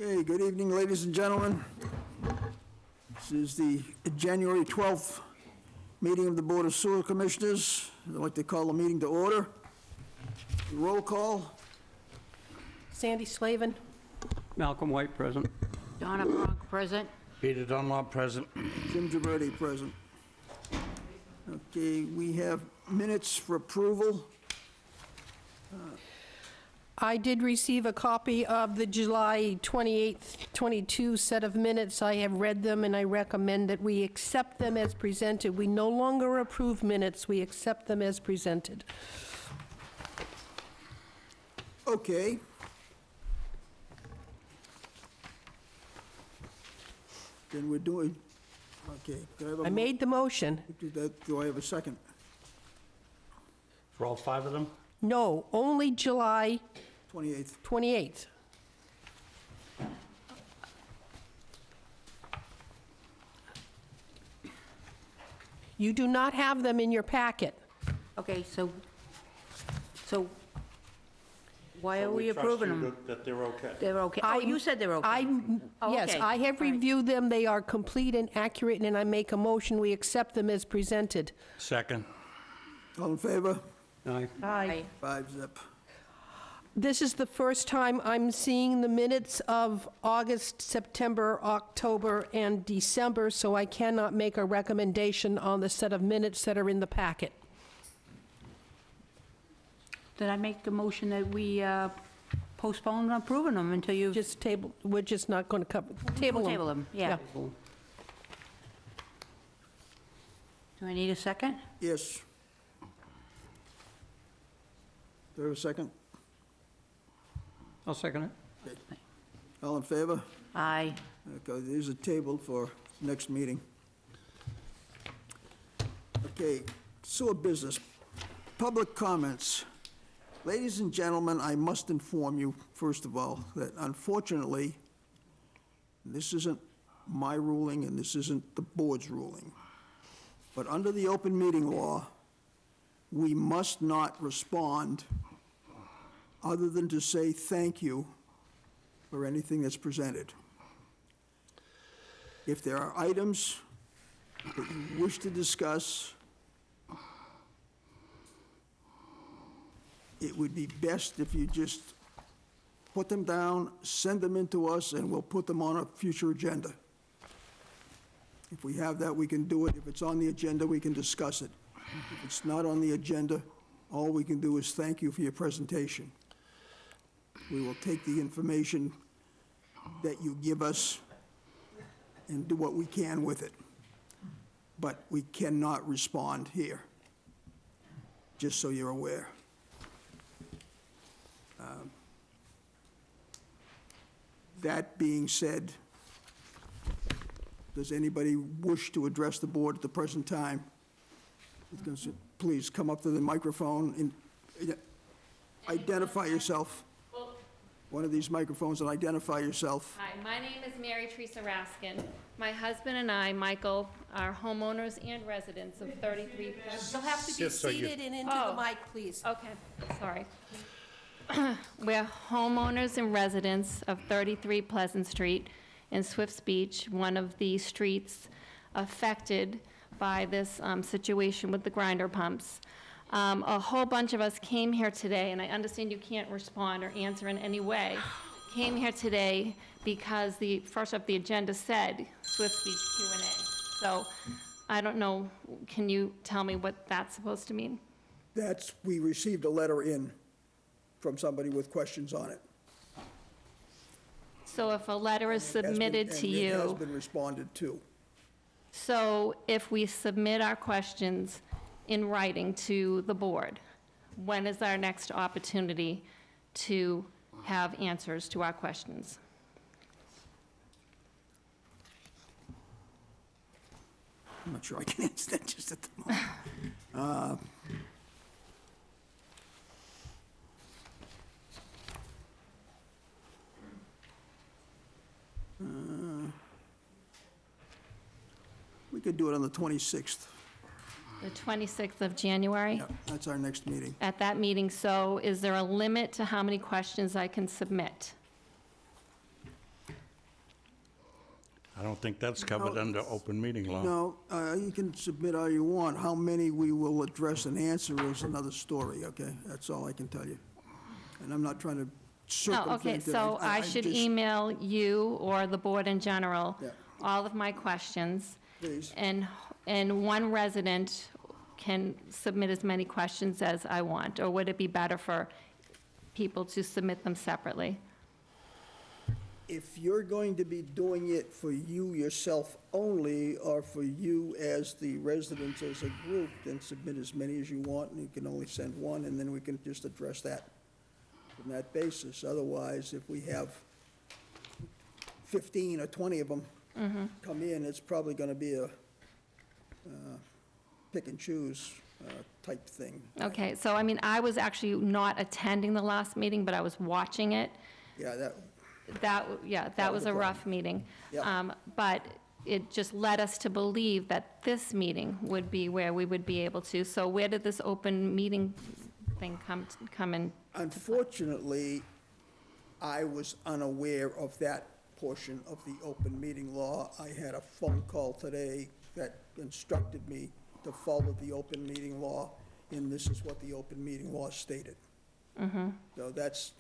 Okay, good evening, ladies and gentlemen. This is the January 12th meeting of the Board of Sewer Commissioners. I'd like to call the meeting to order. Roll call. Sandy Slavin. Malcolm White, present. Donna Bronk, present. Peter Dunlop, present. Jim Gibberti, present. Okay, we have minutes for approval. I did receive a copy of the July 28th, 22 set of minutes. I have read them, and I recommend that we accept them as presented. We no longer approve minutes, we accept them as presented. Okay. Then we're doing, okay. Do I have a I made the motion. Do I have a second? For all five of them? No, only July 28th. 28th. You do not have them in your packet. Okay, so why are we approving them? That they're okay. They're okay. Oh, you said they're okay. Yes, okay. I have All right. reviewed them. They are complete and accurate, and I make a motion, we accept them as presented. Second. All in favor? Aye. Aye. 5-0. This is the first time I'm seeing the minutes of August, September, October, and December, so I cannot make a recommendation on the set of minutes that are in the packet. Did I make the motion that we postpone approving them until you Just table, we're just not going to cover, table them. table them? Yeah. Do I need a second? Yes. Do I have a second? I'll second it. All in favor? Aye. Okay, there's a table for next meeting. Okay, sewer business, public comments. Ladies and gentlemen, I must inform you, first of all, that unfortunately, this isn't my ruling and this isn't the board's ruling, but under the open meeting law, we must not respond other than to say thank you for anything that's presented. If there are items that you wish to discuss, it would be best if you just put them down, send them in to us, and we'll put them on a future agenda. If we have that, we can do it. If it's on the agenda, we can discuss it. If it's not on the agenda, all we can do is thank you for your presentation. We will take the information that you give us and do what we can with it. But we cannot respond here, just so you're aware. That being said, does anybody wish to address the board at the present time? Please come up to the microphone and identify yourself. One of these microphones and identify yourself. Hi, my name is Mary Teresa Raskin. My husband and I, Michael, are homeowners and residents of 33. You'll have to be Just so you- seated and into the mic, please. Okay, sorry. We're homeowners and residents of 33 Pleasant Street in Swifts Beach, one of the streets affected by this situation with the grinder pumps. A whole bunch of us came here today, and I understand you can't respond or answer in any way, came here today because first up the agenda said Swifts Beach Q&A. So I don't know, can you tell me what that's supposed to mean? We received a letter in from somebody with questions on it. So if a letter is submitted to And it has you, been responded to. so if we submit our questions in writing to the board, when is our next opportunity to have answers to our questions? I'm not sure I can answer that just at the moment. We could do it on the 26th. The 26th of January? Yeah, that's our next meeting. At that meeting, so is there a limit to how many questions I can submit? I don't think that's covered under open meeting law. No, you can submit all you want. How many we will address and answer is another story, okay? That's all I can tell you. And I'm not trying to circumvent Oh, okay, it. so I should just- email you or the board in general Yeah. all of my questions, Please. and one resident can submit as many questions as I want, or would it be better for people to submit them separately? If you're going to be doing it for you yourself only, or for you as the residents as a group, then submit as many as you want, and you can only send one, and then we can just address that from that basis. Otherwise, if we have 15 or 20 of them come in, it's probably gonna be a pick and choose type thing. Okay, so I mean, I was actually not attending the last meeting, but I was watching it. Yeah, that, That was a rough meeting. Yeah. But it just led us to believe that this meeting would be where we would be able to. So where did this open meeting thing come in? unfortunately, I was unaware of that portion of the open meeting law. I had a phone call today that instructed me to follow the open meeting law, and this is what the open meeting law stated. So that's,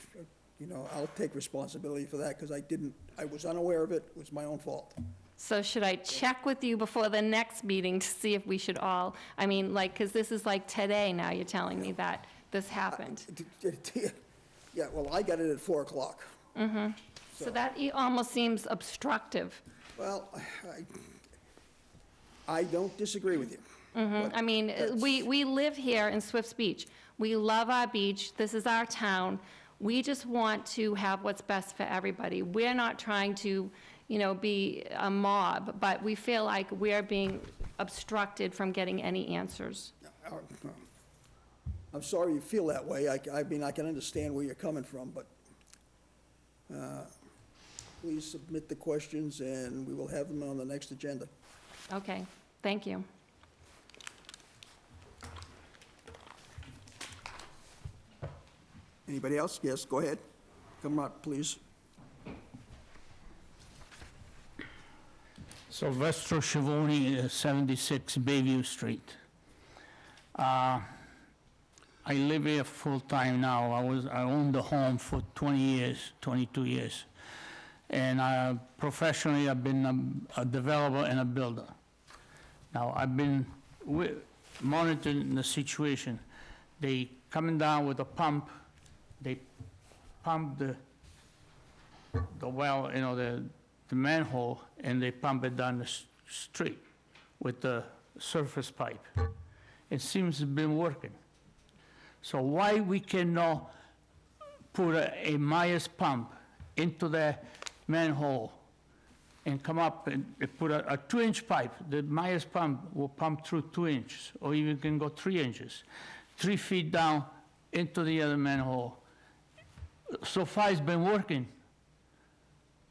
you know, I'll take responsibility for that, because I was unaware of it. It was my own fault. So should I check with you before the next meeting to see if we should all, I mean, like, because this is like today now, you're telling me that this happened. Yeah, well, I got it at 4 o'clock. So that almost seems obstructive. Well, I don't disagree with you. I mean, we live here in Swifts Beach. We love our beach. This is our town. We just want to have what's best for everybody. We're not trying to, you know, be a mob, but we feel like we're being obstructed from getting any answers. I'm sorry you feel that way. I mean, I can understand where you're coming from, but please submit the questions, and we will have them on the next agenda. Okay, thank you. Anybody else? Yes, go ahead. Come up, please. Silvestro Schiavone, 76 Bayview Street. I live here full-time now. I owned the home for 20 years, 22 years. And professionally, I've been a developer and a builder. Now, I've been monitoring the situation. They coming down with a pump, they pump the well, you know, the manhole, and they pump it down the street with the surface pipe. It seems to have been working. So why we cannot put a Myers pump into the manhole and come up and put a 2-inch pipe? The Myers pump will pump through 2 inches, or even can go 3 inches, 3 feet down into the other manhole. So far it's been working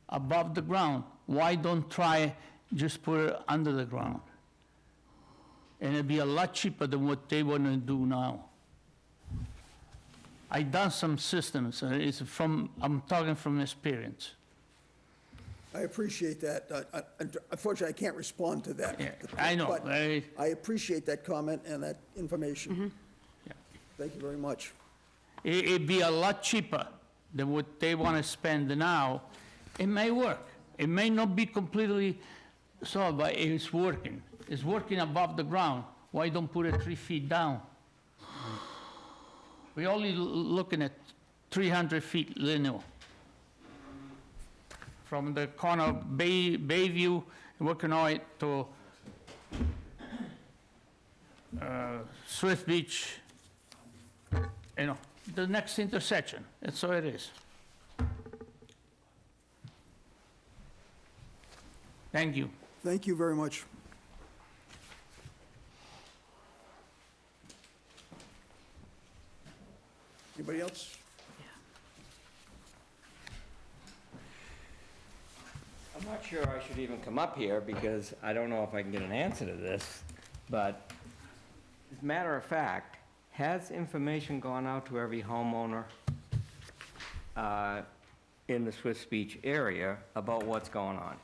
above the ground. Why don't try just put it under the ground? And it'd be a lot cheaper than what they want to do now. I done some systems. I'm talking from experience. I appreciate that. Unfortunately, I can't respond to that. Yeah, I know. But I appreciate that comment and that information. Yeah. Thank you very much. It'd be a lot cheaper than what they want to spend now. It may work. It may not be completely solved, but it's working. It's working above the ground. Why don't put it 3 feet down? We're only looking at 300 feet linear. From the corner of Bayview, working all it to Swift Beach, you know, the next intersection. That's all it is. Thank you. Thank you very much. Anybody else? I'm not sure I should even come up here because I don't know if I can get an answer to this, but as a matter of fact, has information gone out to every homeowner in the Swift Beach area about what's going on?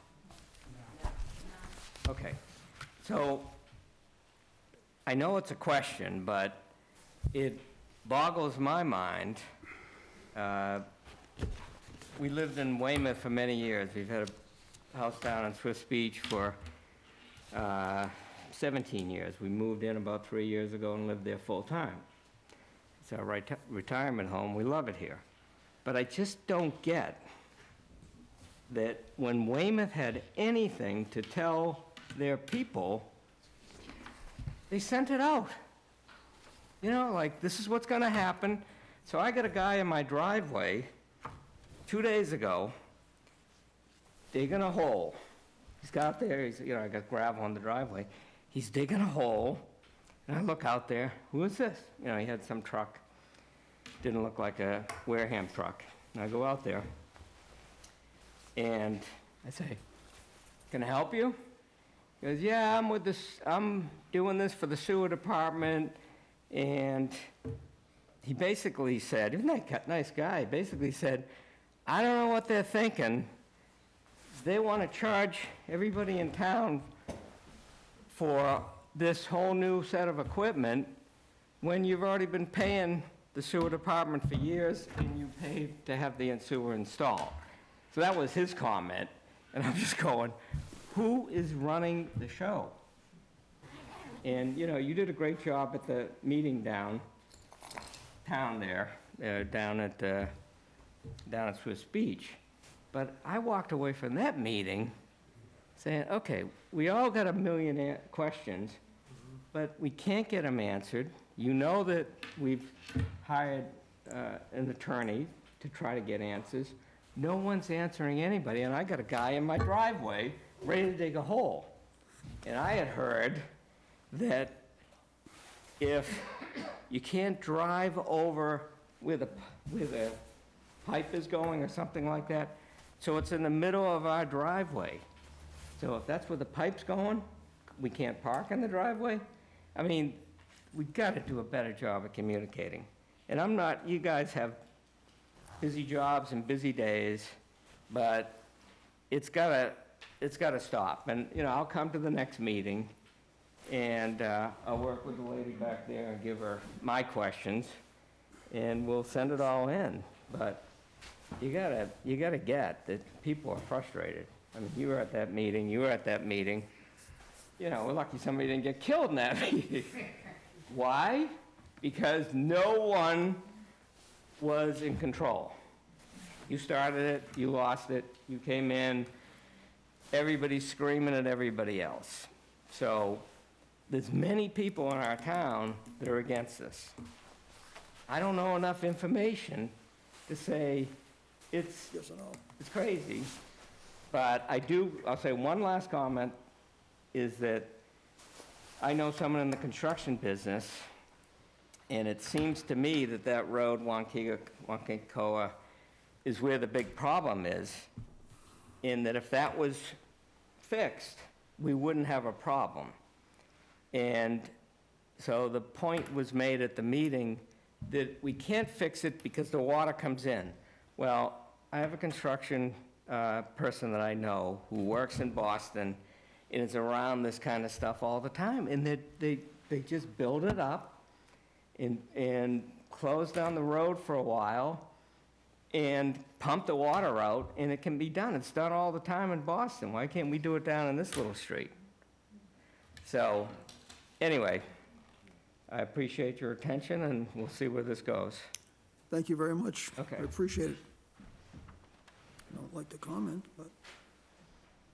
Okay, so I know it's a question, but it boggles my mind. We lived in Weymouth for many years. We've had a house down in Swiss Beach for 17 years. We moved in about 3 years ago and lived there full-time. It's our retirement home. We love it here. But I just don't get that when Weymouth had anything to tell their people, they sent it out. You know, like, this is what's gonna happen. So I got a guy in my driveway 2 days ago digging a hole. He's got there, I got gravel on the driveway. He's digging a hole, and I look out there, who is this? He had some truck. Didn't look like a Wareham truck. And I go out there, and I say, "Can I help you?" He goes, "Yeah, I'm doing this for the sewer department," and he basically said, isn't that a nice guy? He basically said, "I don't know what they're thinking. They want to charge everybody in town for this whole new set of equipment when you've already been paying the sewer department for years and you paid to have the sewer installed." So that was his comment, and I'm just going, who is running the show? And, you did a great job at the meeting downtown there, down at Swiss Beach. But I walked away from that meeting saying, okay, we all got a million questions, but we can't get them answered. You know that we've hired an attorney to try to get answers. No one's answering anybody, and I got a guy in my driveway ready to dig a hole. And I had heard that if you can't drive over where the pipe is going or something like that, so it's in the middle of our driveway. So if that's where the pipe's going, we can't park in the driveway? I mean, we've got to do a better job of communicating. And you guys have busy jobs and busy days, but it's gotta stop. And, I'll come to the next meeting, and I'll work with the lady back there and give her my questions, and we'll send it all in. But you gotta get that people are frustrated. I mean, you were at that meeting, we're lucky somebody didn't get killed in that meeting. Why? Because no one was in control. You started it, you lost it, you came in, everybody's screaming at everybody else. So there's many people in our town that are against this. I don't know enough information to say it's crazy, but I'll say one last comment, is that I know someone in the construction business, and it seems to me that road, Wankekoa, is where the big problem is, in that if that was fixed, we wouldn't have a problem. And so the point was made at the meeting that we can't fix it because the water comes in. Well, I have a construction person that I know who works in Boston and is around this kind of stuff all the time, and they just build it up and close down the road for a while and pump the water out, and it can be done. It's done all the time in Boston. Why can't we do it down in this little street? So, anyway, I appreciate your attention, and we'll see where this goes. Thank you very much. Okay. I appreciate it. I don't like to comment, but it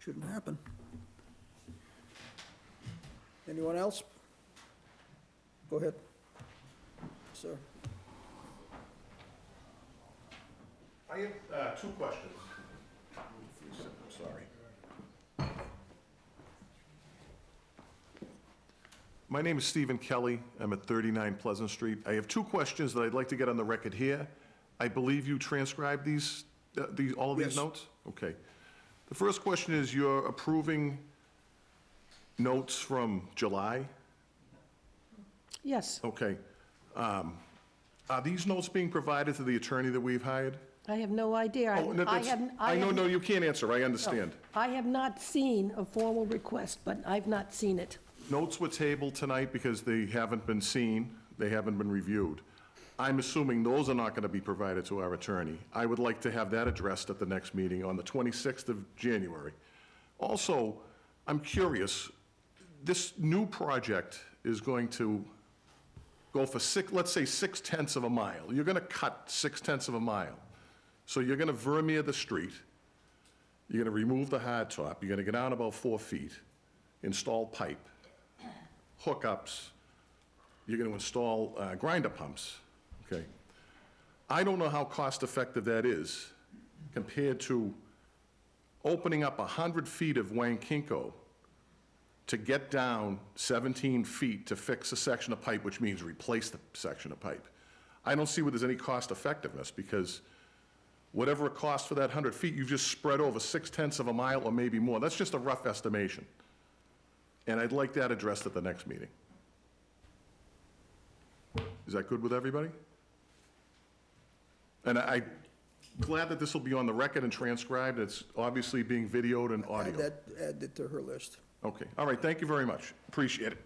shouldn't happen. Anyone else? Go ahead. Sir. I have two questions. I'm sorry. My name is Stephen Kelly. I'm at 39 Pleasant Street. I have two questions that I'd like to get on the record here. I believe you transcribed all of these Yes. notes? Okay. The first question is, you're approving notes from July? Yes. Okay. Are these notes being provided to the attorney that we've hired? I have no idea. Oh, no, no, you can't answer, I understand. I have not seen a formal request, but I've not seen it. Notes were tabled tonight because they haven't been seen, they haven't been reviewed. I'm assuming those are not going to be provided to our attorney. I would like to have that addressed at the next meeting on the 26th of January. Also, I'm curious, this new project is going to go for let's say 6/10 of a mile. You're going to cut 6/10 of a mile. So you're going to vermeer the street, you're going to remove the hardtop, you're going to get down about 4 feet, install pipe, hookups, you're going to install grinder pumps, okay? I don't know how cost-effective that is compared to opening up 100 feet of Wankinko to get down 17 feet to fix a section of pipe, which means replace the section of pipe. I don't see where there's any cost-effectiveness, because whatever it costs for that 100 feet, you've just spread over 6/10 of a mile or maybe more. That's just a rough estimation. And I'd like that addressed at the next meeting. Is that good with everybody? And I'm glad that this will be on the record and transcribed. It's obviously being videoed and audio. Add that to her list. Okay, all right, thank you very much. Appreciate it.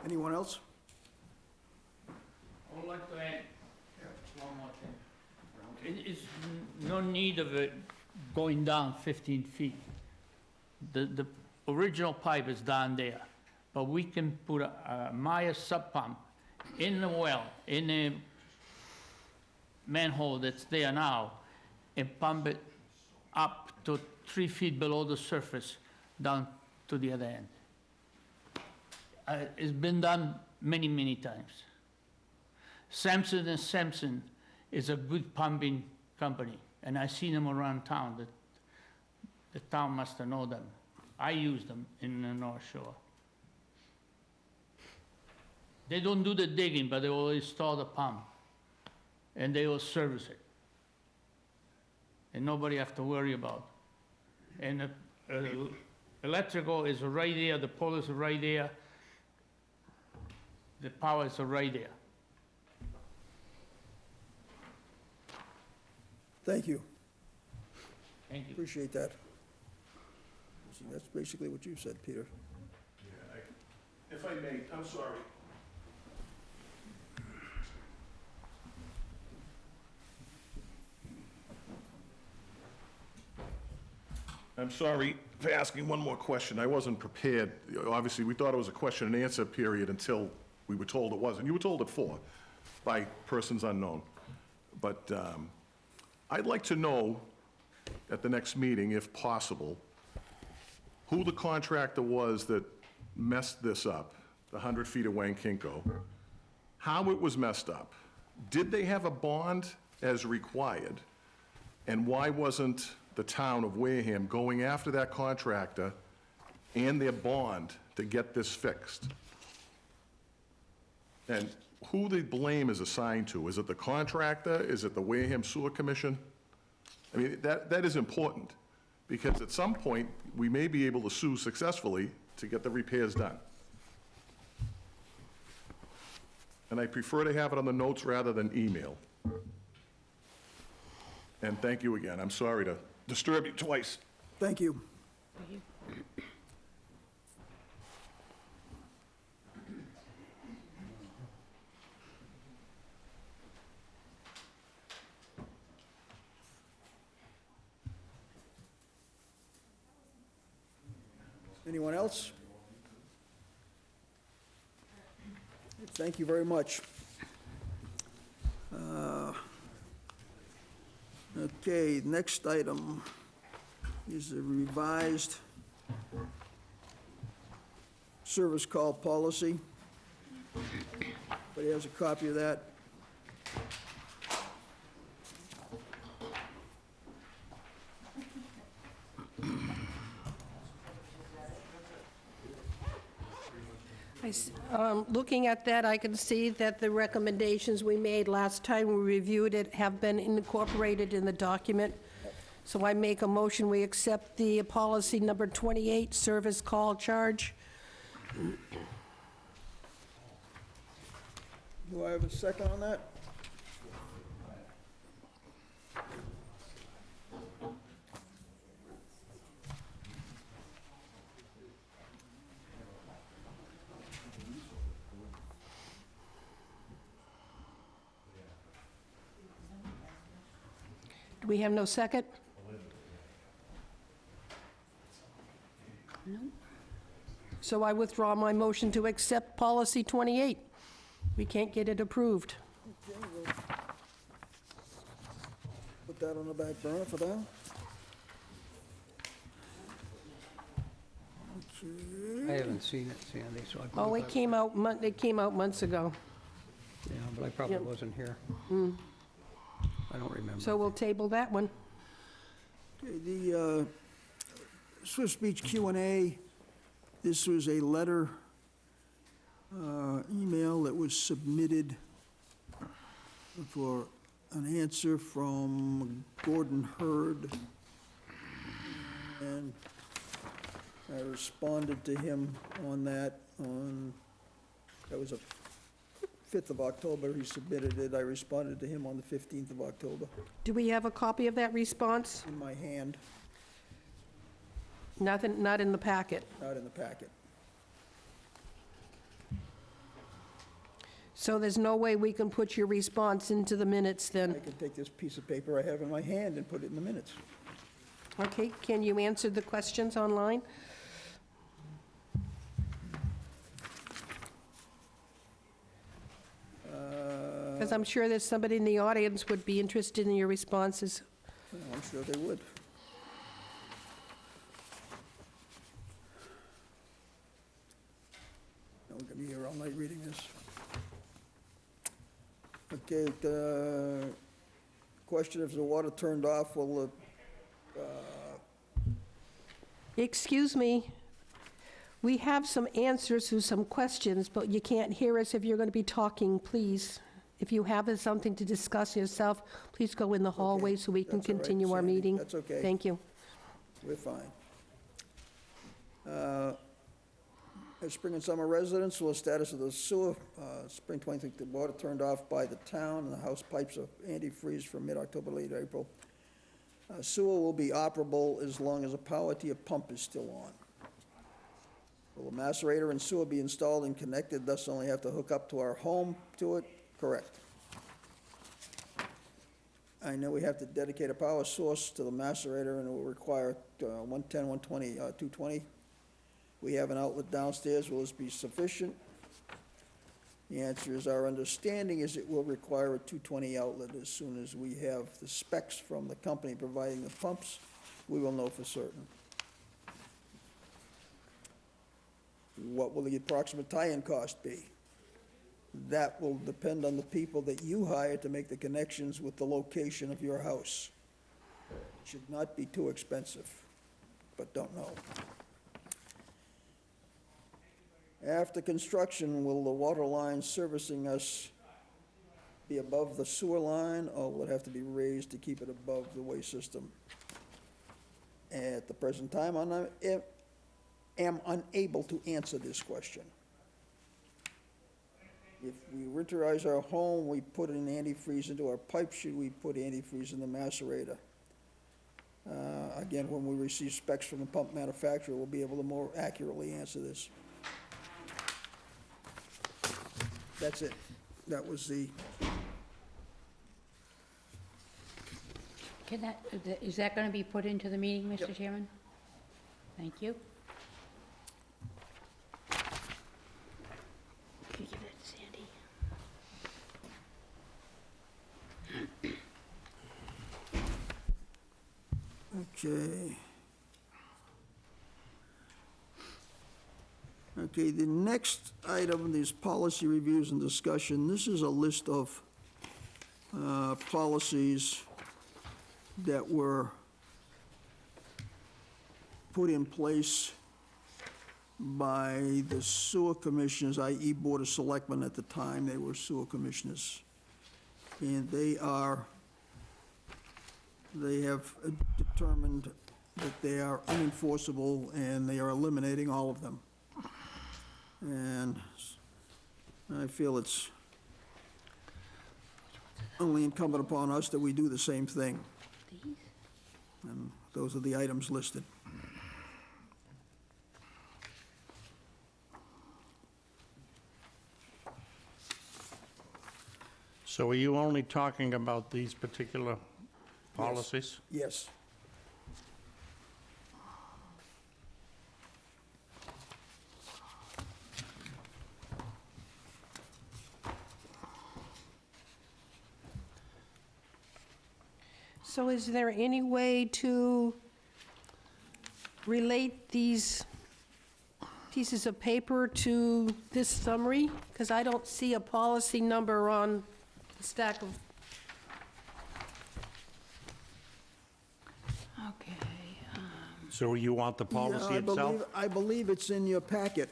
Anyone else? I would like to add one more thing. It is no need of it going down 15 feet. The original pipe is down there, but we can put a Maya sub pump in the well, in the manhole that's there now, and pump it up to 3 feet below the surface, down to the other end. It's been done many, many times. Sampson & Sampson is a good pumping company, and I've seen them around town. The town must know them. I use them in the North Shore. They don't do the digging, but they will install the pump, and they will service it. And nobody have to worry about it. And the electrical is right there, the pole is right there, the power is right there. Thank you. Thank you. Appreciate that. See, that's basically what you said, Peter. If I may, I'm sorry. I'm sorry for asking one more question. I wasn't prepared. Obviously, we thought it was a question and answer period until we were told it wasn't. You were told at 4 by persons unknown. But I'd like to know at the next meeting, if possible, who the contractor was that messed this up, the 100 feet of Wankinko, how it was messed up. Did they have a bond as required? And why wasn't the town of Wareham going after that contractor and their bond to get this fixed? And who the blame is assigned to? Is it the contractor? Is it the Wareham Sewer Commission? I mean, that is important, because at some point, we may be able to sue successfully to get the repairs done. And I prefer to have it on the notes rather than email. And thank you again. I'm sorry to disturb you twice. Thank you. Anyone else? Thank you very much. Okay, next item is a revised service call policy. Anybody has a copy of that? Looking at that, I can see that the recommendations we made last time we reviewed it have been incorporated in the document. So I make a motion, we accept the policy number 28, service call charge. Do I have a second on that? Do we have no second? So I withdraw my motion to accept policy 28. We can't get it approved. Okay, we'll put that on the back burner for now. I haven't seen it, Sandy, so I... Oh, it came out, it came out months ago. Yeah, but I probably Yep. wasn't here. I don't remember. So we'll table that one. Okay, the Swift Beach Q&A, this was a letter, email that was submitted for an answer from Gordon Hurd. And I responded to him on that that was a 5th of October, he submitted it. I responded to him on the 15th of October Do we have a copy of that response? in my hand, Nothing, not in the packet. not in the packet. So there's no way we can put your response into the minutes I then? can take this piece of paper I have in my hand and put it in the minutes. Okay, can you answer the questions online? Because I'm sure there's somebody in the audience would be interested in your responses. I'm sure they would. I'm gonna be here all night reading this. Okay, the question, if the water turned off, will Excuse me, we have some answers to some questions, but you can't hear us if you're going to be talking, please. If you have something to discuss yourself, please go in the hallway so we can that's all right, continue our Sandy. meeting. That's okay. Thank you. we're fine. As spring and summer residents, will the status of the sewer, spring 20, the water turned off by the town, and the house pipes are antifreeze from mid-October, late April. Sewer will be operable as long as a power to your pump is still on. Will the macerator and sewer be installed and connected, thus only have to hook up to our home to it? Correct. I know we have to dedicate a power source to the macerator, and it will require 110, 120, 220. We have an outlet downstairs. Will this be sufficient? The answer is, our understanding is it will require a 220 outlet. As soon as we have the specs from the company providing the pumps, we will know for certain. What will the approximate tie-in cost be? That will depend on the people that you hire to make the connections with the location of your house. It should not be too expensive, but don't know. After construction, will the water line servicing us be above the sewer line, or will it have to be raised to keep it above the waste system? At the present time, I am unable to answer this question. If we winterize our home, we put an antifreeze into our pipe, should we put antifreeze in the macerator? Again, when we receive specs from the pump manufacturer, we'll be able to more accurately answer this. That's it. That was the, Can that, is that going to be put into the meeting, Mr. Chairman? Thank you. Can you give that to Sandy? okay. Okay, the next item is policy reviews and discussion. This is a list of policies that were put in place by the sewer commissioners, i.e. Board of Selectmen at the time they were sewer commissioners. And they have determined that they are unenforceable, and they are eliminating all of them. And I feel it's only incumbent upon us that we do the same thing. And those are the items listed. So are you only talking about these particular policies? Yes. So is there any way to relate these pieces of paper to this summary? Because I don't see a policy number on the stack of, Okay. So you want the policy Yeah, itself? I believe it's in your packet.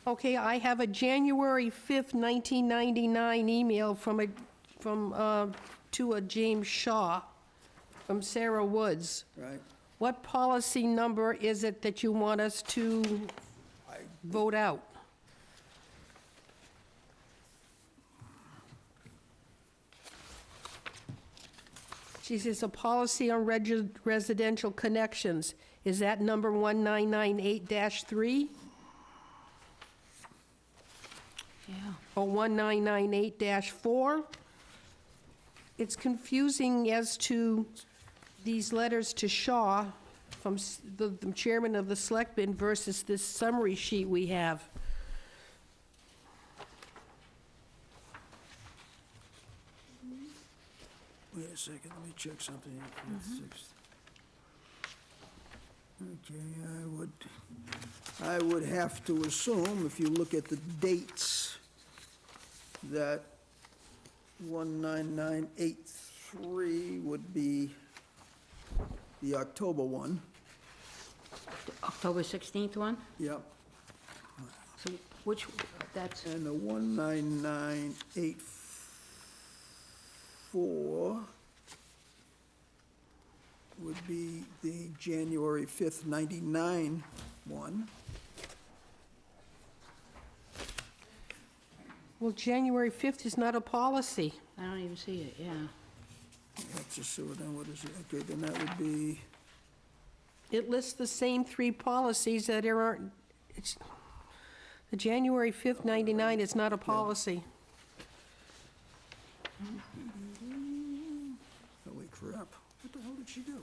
okay, I have a January 5th, 1999 email to a James Shaw from Sarah Woods. Right. What policy number is it that you want us to vote out? She says a policy on residential connections. Is that number 1998-3 Yeah. or 1998-4? It's confusing as to these letters to Shaw from the chairman of the selectmen versus this summary sheet we have. Wait a second, let me check something. Okay, I would have to assume, if you look at the dates, that 19983 would be the October one. The October 16th one? Yep. So which, that's, And the 19984 would be the January 5th, 99 one. Well, January 5th is not a policy. I don't even see it, yeah. That's just so then what is it? Okay, then that would be, It lists the same three policies that aren't, the January 5th, 99 is not a policy. holy crap, what the hell did she do?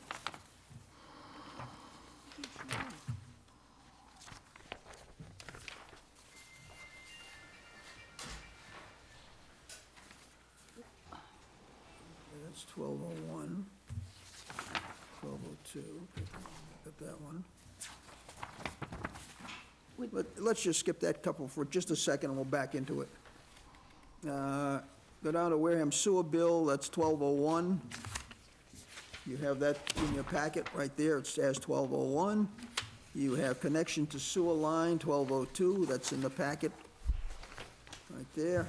That's 1201, 1202, got that one. Let's just skip that couple for just a second, and we'll back into it. Go down to Wareham sewer bill, that's 1201. You have that in your packet right there, it says 1201. You have connection to sewer line, 1202, that's in the packet, right there.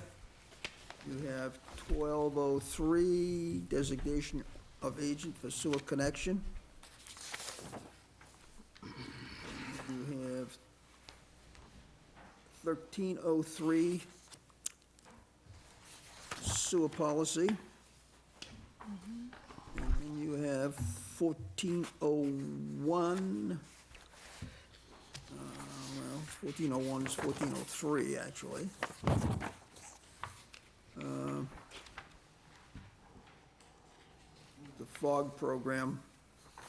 You have 1203, designation of agent for sewer connection. You have 1303, sewer policy. And then you have 1401, well, 1401 is 1403, actually. The FOG program, I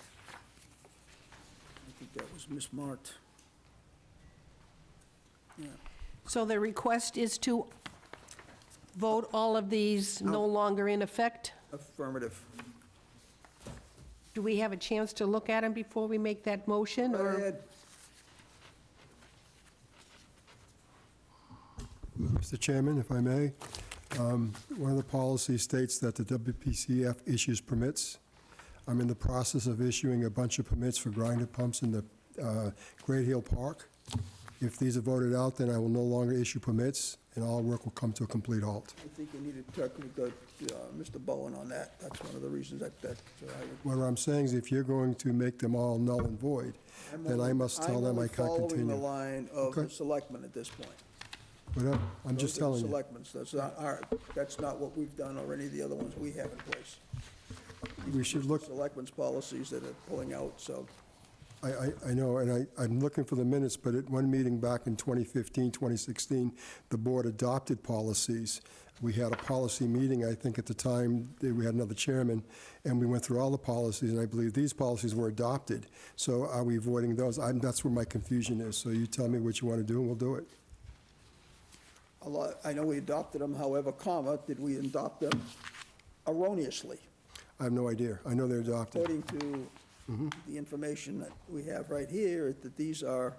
think that was mismarked. Yeah. So the request is to vote all of these no longer in effect? Affirmative. Do we have a chance to look at them before we make that motion, Go or? ahead. Mr. Chairman, if I may, one of the policies states that the WPCF issues permits. I'm in the process of issuing a bunch of permits for grinder pumps in the Great Hill Park. If these are voted out, then I will no longer issue permits, and all work will come to a complete halt. I think you need to talk with Mr. Bowen on that. That's one of the reasons that I would. What I'm saying is if you're going to make them all null and void, then I must tell them I can't I'm only following continue. the line of the Okay. selectmen at this point. whatever, I'm just telling you. Selectmen's, that's not what we've done or any of the other ones we have in place. We should look, Selectmen's policies that are pulling out, so. I know, and I'm looking for the minutes, but at one meeting back in 2015, 2016, the board adopted policies. We had a policy meeting, I think at the time, we had another chairman, and we went through all the policies, and I believe these policies were adopted. So are we avoiding those? That's where my confusion is. So you tell me what you want to do, and we'll do it. I know we adopted them, however, did we adopt them erroneously? I have no idea. I know they're adopted. According to the information that we have right here, that these are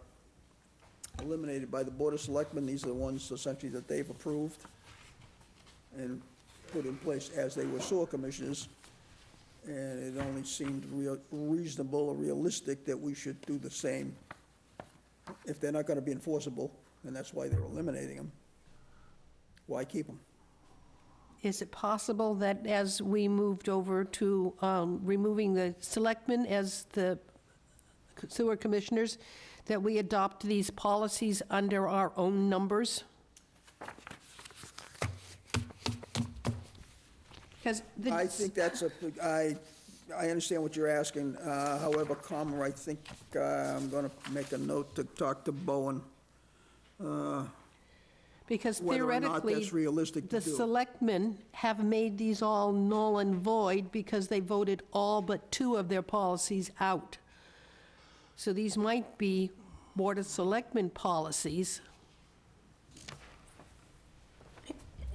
eliminated by the Board of Selectmen. These are the ones essentially that they've approved and put in place as they were sewer commissioners. And it only seemed reasonable or realistic that we should do the same. If they're not going to be enforceable, and that's why they're eliminating them, why keep them? Is it possible that as we moved over to removing the selectmen as the sewer commissioners, that we adopt these policies under our own numbers? Because I think that's I understand what you're asking. However, Palmer, I think I'm going to make a note to talk to Bowen. Because Whether or not theoretically, that's realistic to the do. selectmen have made these all null and void because they voted all but 2 of their policies out. So these might be Board of Selectmen policies.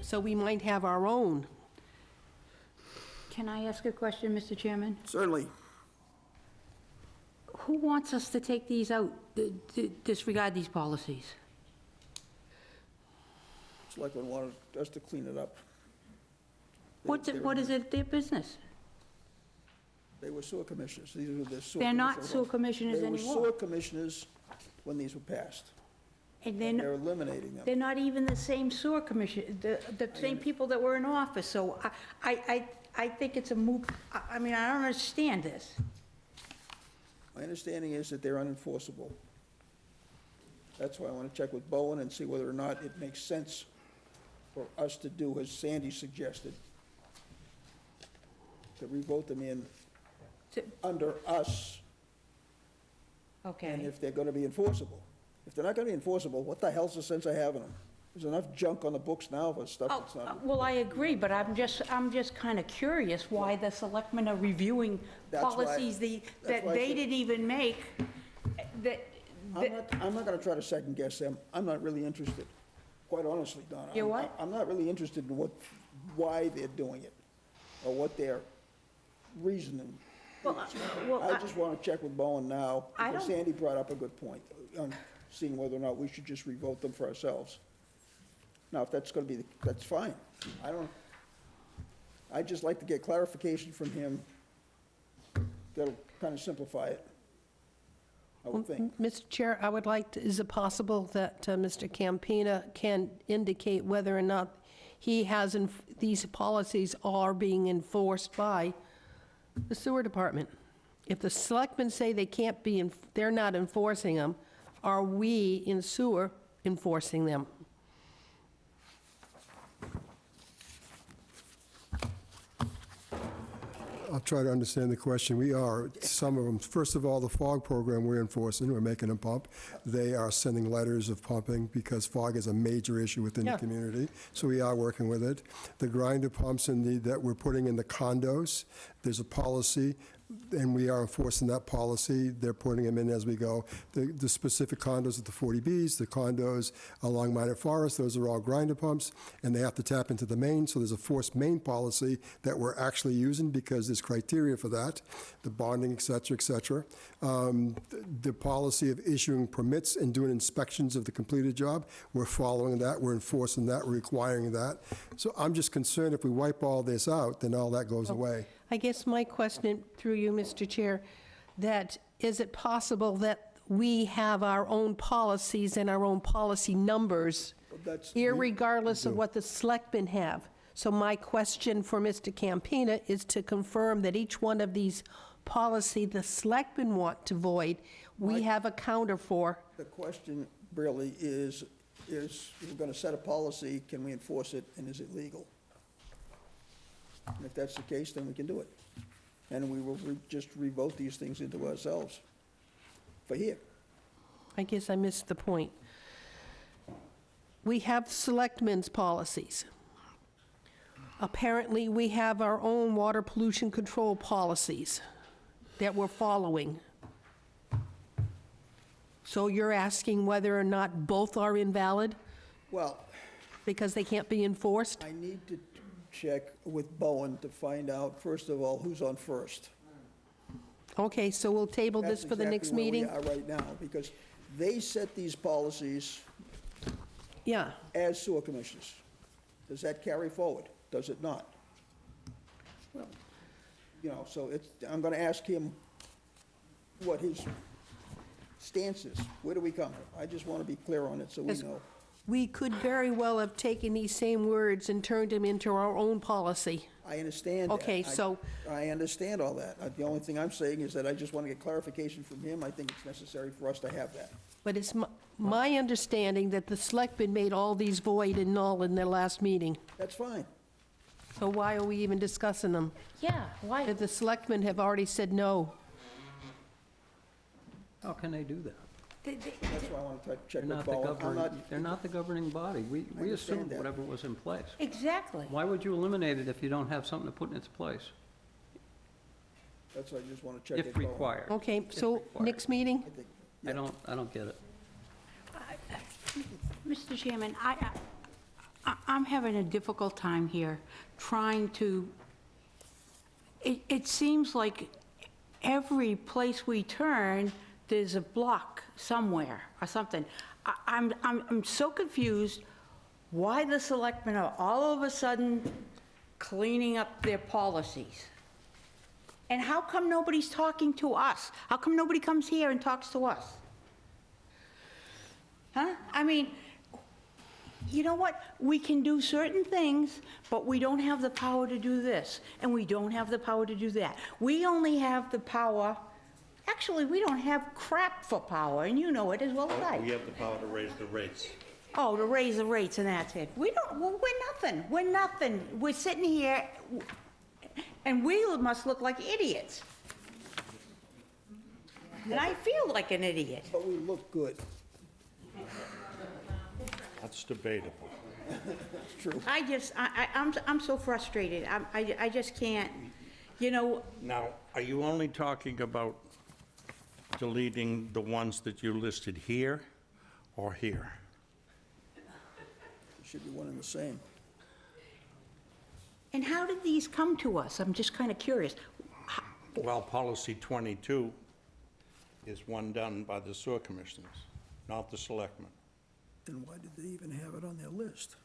So we might have our own. Can I ask a question, Mr. Chairman? Certainly. Who wants us to take these out, disregard these policies? Selectmen wanted us to clean it up. What is it, their business? They were sewer commissioners. These were the sewer. They're not commissioners. sewer commissioners They were anymore. sewer commissioners when these were passed. And They're eliminating them. they're not even the same sewer commission, the same people that were in office, so I think it's a moot, I mean, I don't understand this. My understanding is that they're unenforceable. That's why I want to check with Bowen and see whether or not it makes sense for us to do as Sandy suggested, to revote them in under us, and Okay. if they're going to be enforceable. If they're not going to be enforceable, what the hell's the sense of having them? There's enough junk on the books now for stuff that's not. Well, I agree, but I'm just kind of curious why the selectmen are reviewing That's why- policies that's that why I they said- didn't even make, I'm not going to try to second guess them. I'm not really interested, quite honestly, Donna. You're what? I'm not really interested in why they're doing it, or what their reasoning. I just want to check with Bowen now, I because don't- Sandy brought up a good point, on seeing whether or not we should just revote them for ourselves. Now, if that's going to be, that's fine. I'd just like to get clarification from him that'll kind of simplify it, I would think. Mr. Chair, I would like to, is it possible that Mr. Campina can indicate whether or not he has, these policies are being enforced by the sewer department? If the selectmen say they can't be, they're not enforcing them, are we in sewer enforcing them? I'll try to understand the question. We are, some of them, first of all, the fog program we're enforcing, we're making them pump. They are sending letters of pumping because fog is a major issue within the Yeah. community, so we are working with it. The grinder pumps that we're putting in the condos, there's a policy, and we are enforcing that policy. They're putting them in as we go. The specific condos at the 40Bs, the condos along Minot Forest, those are all grinder pumps, and they have to tap into the main, so there's a forced main policy that we're actually using because there's criteria for that, the bonding, et cetera, et cetera. The policy of issuing permits and doing inspections of the completed job, we're following that, we're enforcing that, we're requiring that. So I'm just concerned if we wipe all this out, then all that goes away. I guess my question through you, Mr. Chair, that is it possible that we have our own policies and our own policy numbers, irregardless of what the selectmen have? So my question for Mr. Campina is to confirm that each one of these policy the selectmen want to void, we have a counter for. The question really is, is, we're gonna set a policy, can we enforce it, and is it legal? And if that's the case, then we can do it. And we will just revote these things into ourselves for here. I guess I missed the point. We have selectmen's policies. Apparently, we have our own water pollution control policies that we're following. So you're asking whether or not both are invalid Well, because they can't be enforced? I need to check with Bowen to find out, first of all, who's on first. Okay, so we'll table this for the next meeting? That's exactly where we are right now, because they set these policies Yeah. as sewer commissioners. Does that carry forward? Does it not? You know, so it's, I'm gonna ask him what his stance is. Where do we come from? I just wanna be clear on it so we Yes. know. We could very well have taken these same words and turned them into our own policy. I understand that. Okay, so- I understand all that. The only thing I'm saying is that I just wanna get clarification from him. I think it's necessary for us to have that. But it's my understanding that the selectmen made all these void and null in their last meeting. That's fine. So why are we even discussing them? Yeah, why? If the selectmen have already said no. How can they do that? That's why I wanna check They're with not the Bowen. I'm governing, not, they're not the governing body. We understand assumed that. whatever was in place. Exactly. Why would you eliminate it if you don't have something to put in its place, that's why I just wanna check with if Bowen. required? Okay, so required. next meeting? I think, I don't get it. Mr. Chairman, I'm having a difficult time here trying to, it seems like every place we turn, there's a block somewhere or something. I'm so confused why the selectmen are all of a sudden cleaning up their policies. And how come nobody's talking to us? How come nobody comes here and talks to us? Huh? I mean, you know what? We can do certain things, but we don't have the power to do this, and we don't have the power to do that. We only have the power, actually, we don't have crap for power, and you know it as well as I. We have the power to raise the rates. Oh, to raise the rates and that's it. We don't, well, we're nothing. We're nothing. We're sitting here, and we must look like idiots. And I feel like an idiot. but we look good. That's debatable. It's true. I'm so frustrated. I just can't, you know, Now, are you only talking about deleting the ones that you listed here or here? It should be one and the same. and how did these come to us? I'm just kind of curious. Well, policy 22 is one done by the sewer commissioners, not the selectmen. Then why did they even have it on their list?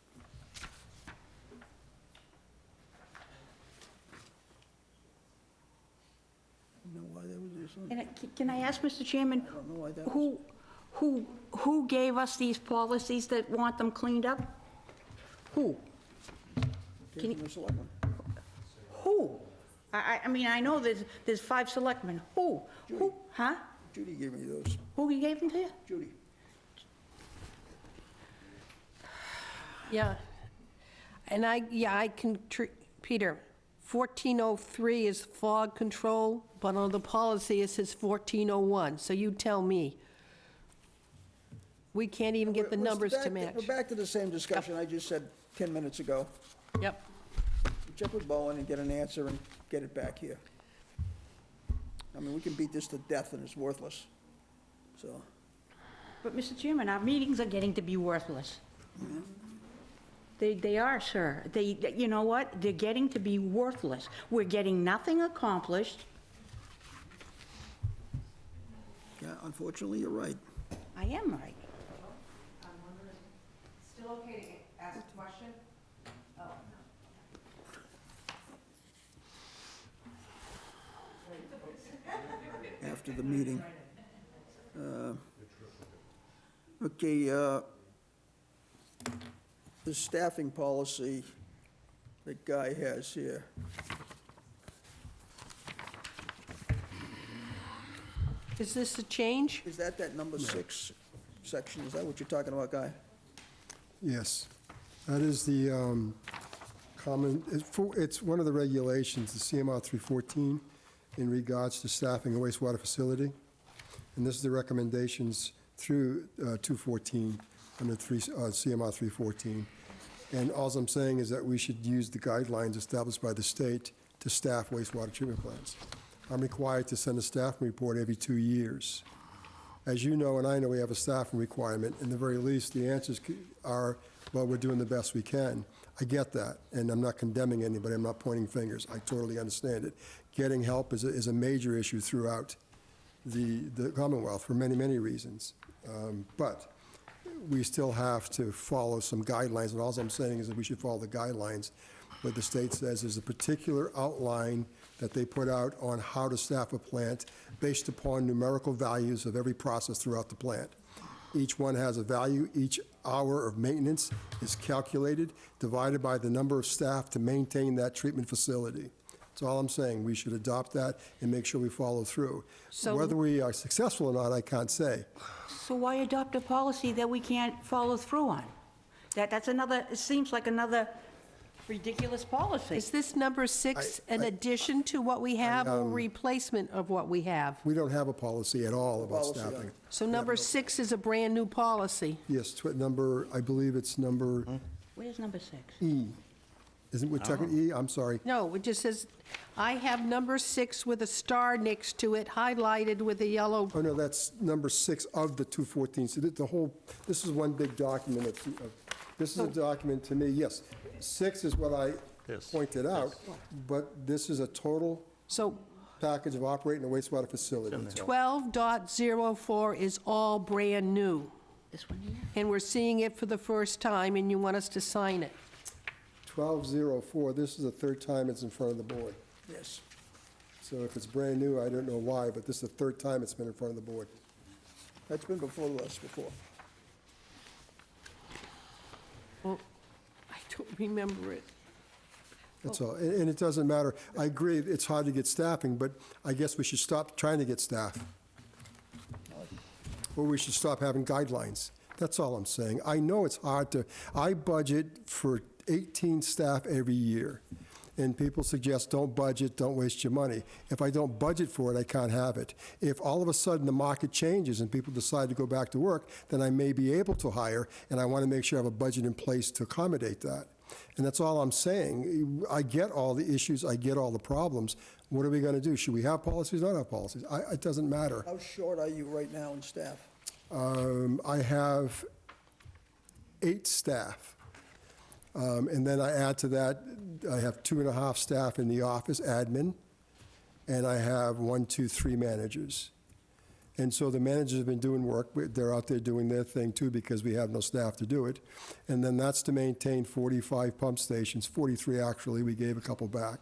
You know why they would do something? And can I ask, Mr. Chairman, I don't know why that was. who gave us these policies that want them cleaned up? Who? Came from the selectmen. Who? I mean, I know there's 5 selectmen. Who? Who? Huh? Judy gave me those. Who gave them to you? Judy. Yeah. And I can, Peter, 1403 is fog control, but on the policy it says 1401, so you tell me. We can't even get the We're numbers to back- match. We're back to the same discussion I just said 10 minutes ago. Yep. Check with Bowen and get an answer and get it back here. I mean, we can beat this to death and it's worthless, so. But, Mr. Chairman, our meetings are getting to be worthless. They are, sir. You know what? They're getting to be worthless. We're getting nothing accomplished. Yeah, unfortunately, you're right. I am right. Still okay to ask a question? After the meeting. Okay, the staffing policy that Guy has here. Is this a change? Is that number 6 section? Is that what you're talking about, Guy? Yes. That is the common, it's one of the regulations, the CMR 314, in regards to staffing a wastewater facility. And this is the recommendations through 214 under CMR 314. And all I'm saying is that we should use the guidelines established by the state to staff wastewater treatment plants. I'm required to send a staffing report every 2 years. As you know, and I know, we have a staffing requirement. In the very least, the answers are, well, we're doing the best we can. I get that, and I'm not condemning anybody. I'm not pointing fingers. I totally understand it. Getting help is a major issue throughout the Commonwealth for many, many reasons. But we still have to follow some guidelines, and all I'm saying is that we should follow the guidelines. What the state says is a particular outline that they put out on how to staff a plant based upon numerical values of every process throughout the plant. Each one has a value. Each hour of maintenance is calculated, divided by the number of staff to maintain that treatment facility. That's all I'm saying. We should adopt that and make sure we follow through. So- Whether we are successful or not, I can't say. So why adopt a policy that we can't follow through on? That's another, it seems like another ridiculous policy. Is this number 6 an I- addition to what we have or replacement of what we have? We don't have a policy at all about Policy on staffing. it. So number 6 is a brand-new policy. Yes, I believe it's number Where's number 6? E. Isn't we talking E? I'm sorry. No, it just says, I have number 6 with a star next to it, highlighted with a yellow. Oh, no, that's number 6 of the 214. So this is one big document. This is a document to me, yes. 6 is what I Yes. pointed out, but this is a total So package of operating a wastewater facility. 12.04 is all brand new, This one here? and we're seeing it for the first time, and you want us to sign it. 1204, this is the third time it's in front of the board. Yes. So if it's brand new, I don't know why, but this is the third time it's been in front of the board. That's been before us before. Well, I don't remember it. That's all. And it doesn't matter. I agree, it's hard to get staffing, but I guess we should stop trying to get staff. Or we should stop having guidelines. That's all I'm saying. I know it's hard I budget for 18 staff every year. And people suggest, don't budget, don't waste your money. If I don't budget for it, I can't have it. If all of a sudden the market changes and people decide to go back to work, then I may be able to hire, and I want to make sure I have a budget in place to accommodate that. And that's all I'm saying. I get all the issues, I get all the problems. What are we going to do? Should we have policies or not have policies? It doesn't matter. How short are you right now in staff? I have 8 staff. And then I add to that, I have 2.5 staff in the office, admin, and I have 1, 2, 3 managers. And so the managers have been doing work. They're out there doing their thing too because we have no staff to do it. And then that's to maintain 45 pump stations, 43 actually, we gave a couple back,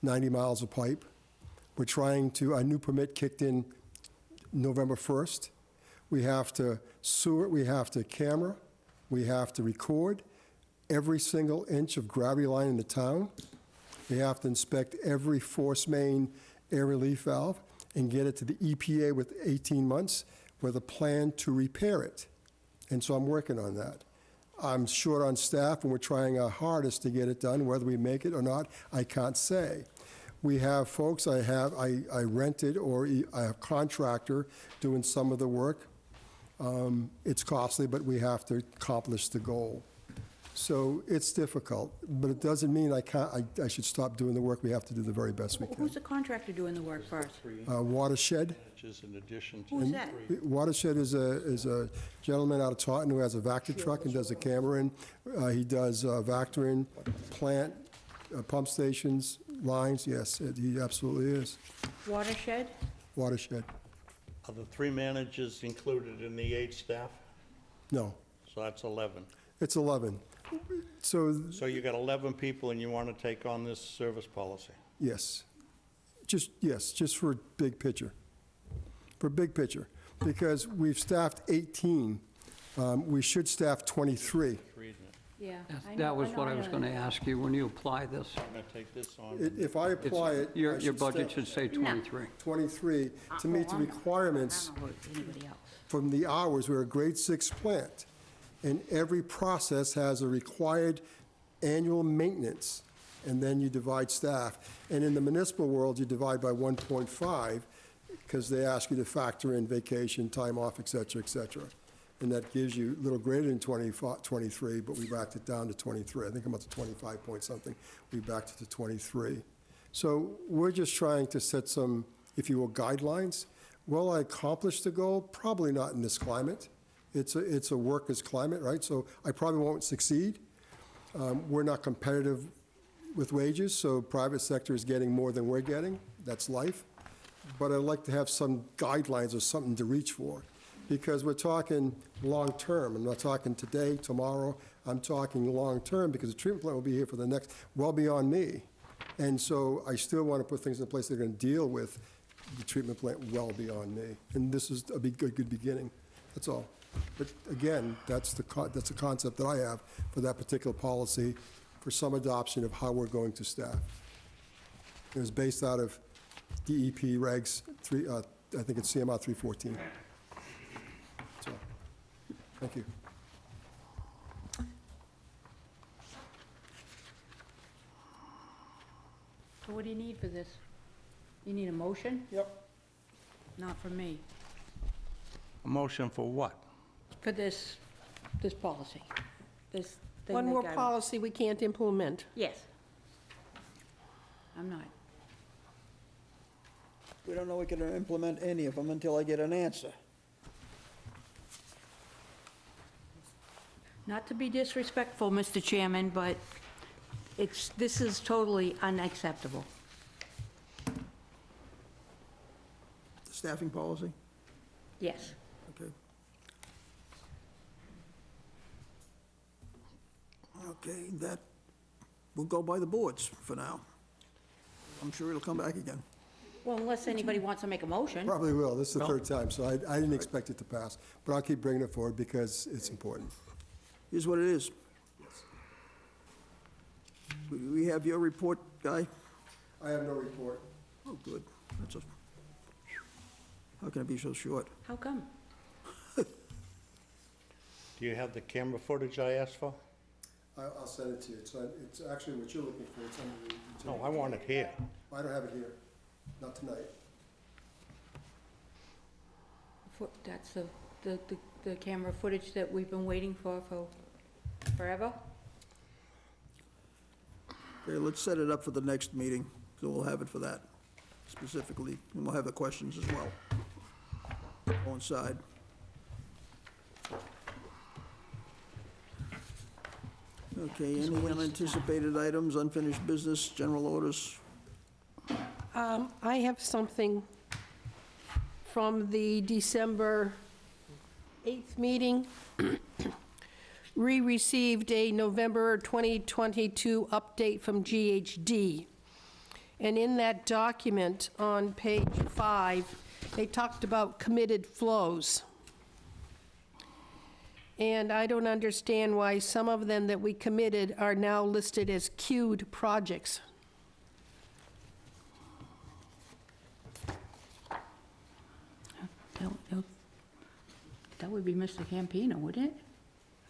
90 miles of pipe. We're trying to, a new permit kicked in November 1st. We have to sewer, we have to camera, we have to record every single inch of gravity line in the town. We have to inspect every force main air relief valve and get it to the EPA with 18 months with a plan to repair it. And so I'm working on that. I'm short on staff, and we're trying our hardest to get it done. Whether we make it or not, I can't say. We have folks, I rented, or I have a contractor doing some of the work. It's costly, but we have to accomplish the goal. So it's difficult, but it doesn't mean I should stop doing the work. We have to do the very best we can. Who's the contractor doing the work first? Watershed. Which is in addition to. Who's that? Watershed is a gentleman out of Taunton who has a Vector truck and does the camera in. He does Vector in, plant, pump stations, lines, yes, he absolutely is. Watershed? Watershed. Are the 3 managers included in the 8 staff? No, So that's 11. it's 11. So, So you got 11 people and you want to take on this service policy? yes, just for big picture. For big picture, because we've staffed 18, we should staff 23. Reading it. Yeah. That was what I was going to ask you, when you apply this. I'm going to take this on. If I apply it, I Your should budget staff should say 23. 23 to meet the requirements I don't know anybody else. from the hours. We're a grade 6 plant. And every process has a required annual maintenance, and then you divide staff. And in the municipal world, you divide by 1.5, because they ask you to factor in vacation, time off, et cetera, et cetera. And that gives you a little greater than 23, but we backed it down to 23. I think I'm up to 25 point something. We backed it to 23. So we're just trying to set some, if you will, guidelines. Will I accomplish the goal? Probably not in this climate. It's a workers' climate, right? So I probably won't succeed. We're not competitive with wages, so private sector is getting more than we're getting. That's life. But I'd like to have some guidelines or something to reach for, because we're talking long-term. I'm not talking today, tomorrow. I'm talking long-term, because the treatment plant will be here for the next, well beyond me. And so I still want to put things in place that are going to deal with the treatment plant well beyond me. And this is a good beginning. That's all. But again, that's the concept that I have for that particular policy, for some adoption of how we're going to staff. It was based out of DEP regs, I think it's CMR 314. So, thank you. So what do you need for this? You need a motion? Yep. Not from me. A motion for what? For this policy, this thing One that more got- policy we can't implement. Yes. I'm not. We don't know we can implement any of them until I get an answer. Not to be disrespectful, Mr. Chairman, but this is totally unacceptable. The staffing policy? Yes. Okay. Okay, that, we'll go by the boards for now. I'm sure it'll come back again. Well, unless anybody wants to make a motion. Probably will. This is the third time, so I didn't expect it to pass. But I'll keep bringing it forward because it's important. Here's what it is. We have your report, Guy? I have no report. Oh, good. That's a, how can it be so short? How come? Do you have the camera footage I asked for? I'll send it to you. It's actually what you're looking for. It's under the. No, I want it here. I don't have it here. Not tonight. That's the camera footage that we've been waiting for forever? Okay, let's set it up for the next meeting, so we'll have it for that specifically, and we'll have the questions as well. Coincide. Okay, any unanticipated items, unfinished business, general orders? I have something from the December 8th meeting. We received a November 2022 update from GHD. And in that document on page 5, they talked about committed flows. And I don't understand why some of them that we committed are now listed as queued projects. That would be Mr. Campino, wouldn't it?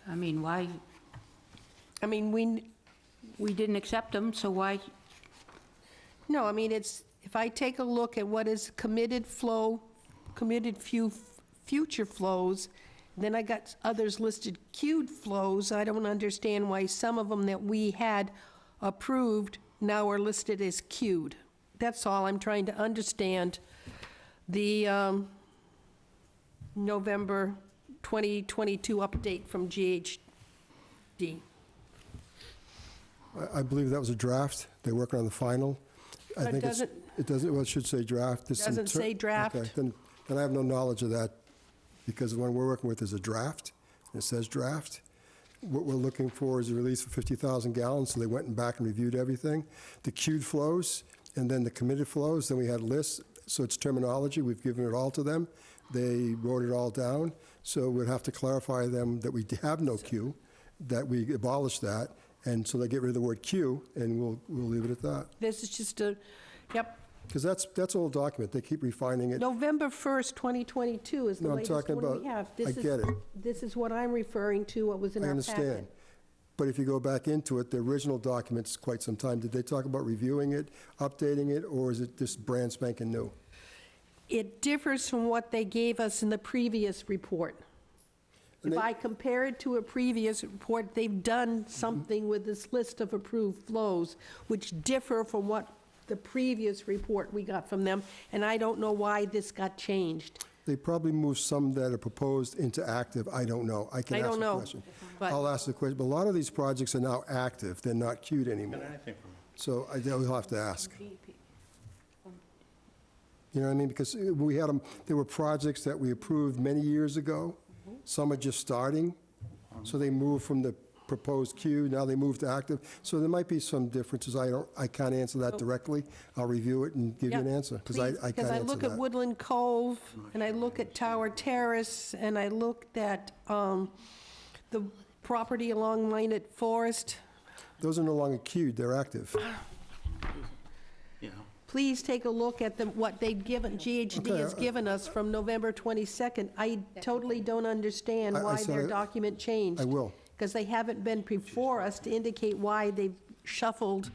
I mean, why, I mean, we didn't accept them, so why? no, I mean, it's, if I take a look at what is committed flow, future flows, then I got others listed queued flows. I don't understand why some of them that we had approved now are listed as queued. That's all I'm trying to understand. The November 2022 update from GHD. I believe that was a draft. They're working on the final. I But it think doesn't- it doesn't, well, it should say draft. There's some Doesn't say draft. Okay, then I have no knowledge of that, because the one we're working with is a draft, and it says draft. What we're looking for is a release for 50,000 gallons, so they went and back and reviewed everything. The queued flows, and then the committed flows, then we had lists, so it's terminology, we've given it all to them. They wrote it all down, so we'd have to clarify them that we have no queue, that we abolish that, and so they get rid of the word queue, and we'll leave it at that. This is just a, yep, Because that's old document, they keep refining it. November 1st, 2022 is the No, I'm latest talking one we about- have. I get it. This is what I'm referring to, what was in I our understand. packet. But if you go back into it, the original document's quite some time. Did they talk about reviewing it, updating it, or is it just brand spanking new? It differs from what they gave us in the previous report. And If they- I compare it to a previous report, they've done something with this list of approved flows, which differ from what the previous report we got from them, and I don't know why this got changed. They probably moved some that are proposed into active, I don't know. I can I ask don't the know, question. but- I'll ask the question, but a lot of these projects are now active, they're not queued anymore. So we'll have to ask. You know what I mean? Because we had them, there were projects that we approved many years ago. Some are just starting, so they moved from the proposed queue, now they moved to active. So there might be some differences. I can't answer that directly. I'll review it and give you an Yeah, answer, because please, I can't Because I answer look at that. Woodland Cove, and I look at Tower Terrace, and I looked at the property along Minot Forest. Those are no longer queued, they're active. Please take a look at what they've given, GHD Okay, has given us from November 22nd. I totally don't understand I why saw their it. document changed. I will. Because they haven't been before us to indicate why they've shuffled.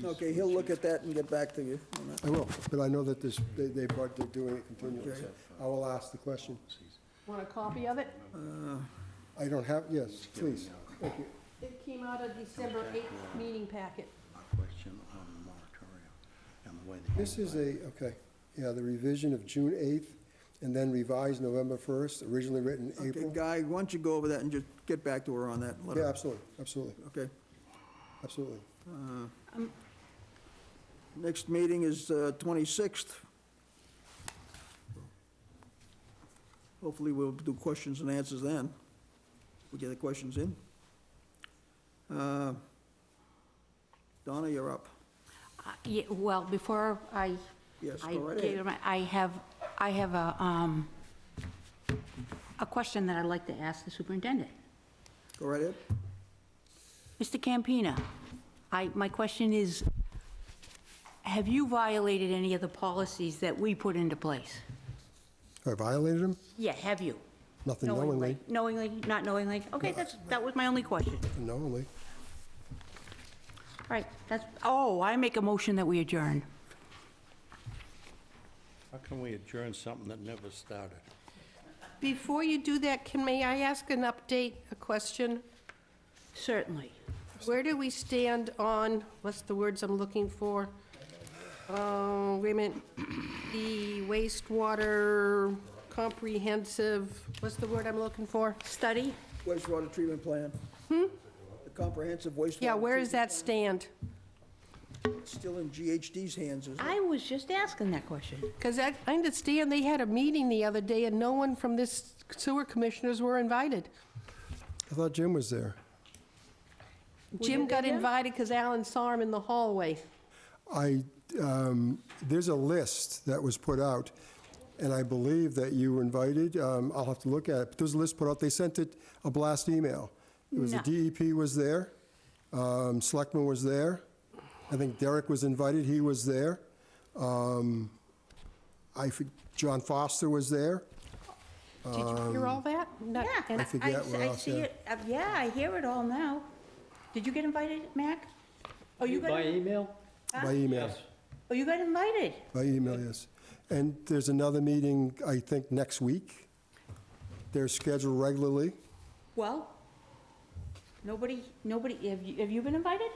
Okay, he'll look at that and get back to you on that. I will, but I know that they're doing it continuously. I will ask the question. Want a copy of it? I don't have, yes, please. Thank you. It came out of December 8th meeting packet. This is the revision of June 8th, and then revised November 1st, originally written Okay, April. Guy, why don't you go over that and just get back to her on that? Let her- Yeah, absolutely, absolutely, Okay. absolutely. Next meeting is 26th. Hopefully, we'll do questions and answers then. We'll get the questions in. Donna, you're up. Yeah, well, before I, Yes, I go right give ahead. I have a question that I'd like to ask the superintendent. Go right ahead. Mr. Campina, my question is, have you violated any of the policies that we put into place? Have I violated them? Yeah, have you? Nothing knowingly. Knowingly, not knowingly? Okay, that was my only question. Knowingly. Right, I make a motion that we adjourn. How can we adjourn something that never started? Before you do that, may I ask an update, a question? Certainly. Where do we stand on, what's the words I'm looking for? Wait a minute. The wastewater comprehensive, what's the word I'm looking for? Study? Wastewater treatment plan. The comprehensive wastewater. Yeah, where does treatment that stand? plan. It's still in GHD's hands, isn't it? I was just asking that question. Because I understand they had a meeting the other day, and no one from this sewer commissioners were invited. I thought Jim was there. Jim got invited because Alan saw him in the hallway. There's a list that was put out, and I believe that you were invited. I'll have to look at it. But there's a list put out. They sent it a blast email. It was No. the DEP was there. Selectman was there. I think Derek was invited. He was there. John Foster was there. Did you hear all that? Not- Yeah, and- I forget what else, see yeah. it. Yeah, I hear it all now. Did you get invited, Mac? Oh, you got, By email? By email. oh, you got invited? By email, yes. And there's another meeting, I think, next week. They're scheduled regularly. Well, nobody, have you been invited?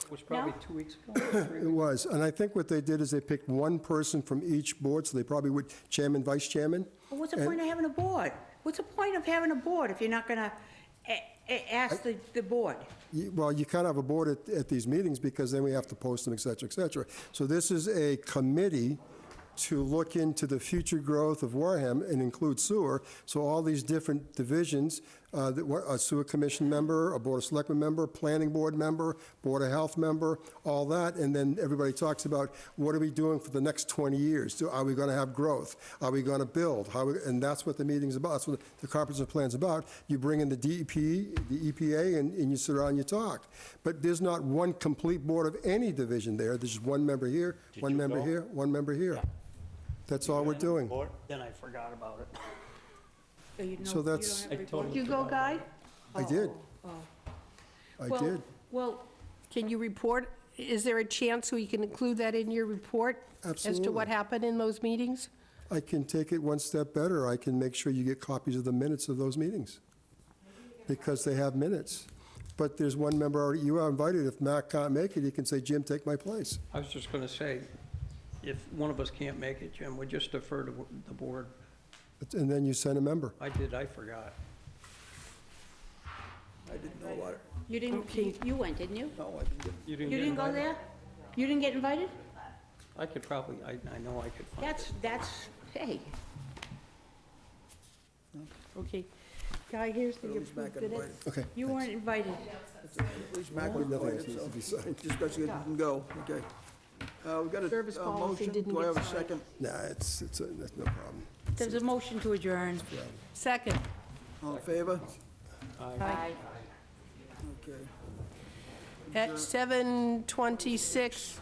It was probably No? 2 weeks ago, or 3 It weeks. was, and I think what they did is they picked one person from each board, so they probably would, chairman, vice chairman. Well, what's the And- point of having a board? What's the point of having a board if you're not gonna ask the board? Well, you can't have a board at these meetings because then we have to post them, et cetera, et cetera. So this is a committee to look into the future growth of Wareham and include sewer. So all these different divisions a sewer commission member, a board of selectmen member, planning board member, board of health member, all that, and then everybody talks about, what are we doing for the next 20 years? Are we going to have growth? Are we going to build? And that's what the meeting's about, that's what the comprehensive plan's about. You bring in the DEP, the EPA, and you sit around and you talk. But there's not one complete board of any division there, there's just one member here, one member here, one member here. That's all we're doing. Then I forgot about it. So that's, I totally You go, Guy? I did, I Well- did, Well, Can you report, is there a chance we can include that in your report? As to Absolutely. what happened in those meetings? I can take it one step better, I can make sure you get copies of the minutes of those meetings, because they have minutes. But there's one member already, you are invited, if Matt can't make it, he can say, Jim, take my place. I was just going to say, if one of us can't make it, Jim, we just defer to the board. And then you send a member. I forgot. I didn't know about it. you didn't, you went, didn't you? No, I didn't get You You didn't go invited? there? You didn't get invited? I could probably, I know I could find it. That's, hey, Okay. Guy, here's the At least Matt approved got minutes. Okay. you weren't invited. At least Mac was Nothing invited, needs so to be signed. just because you didn't go, okay. We've got Service a policy motion, didn't do I get have a signed. second? Nah, that's no problem. There's a motion to adjourn. Second. All in favor? Aye. Okay. At 7:26,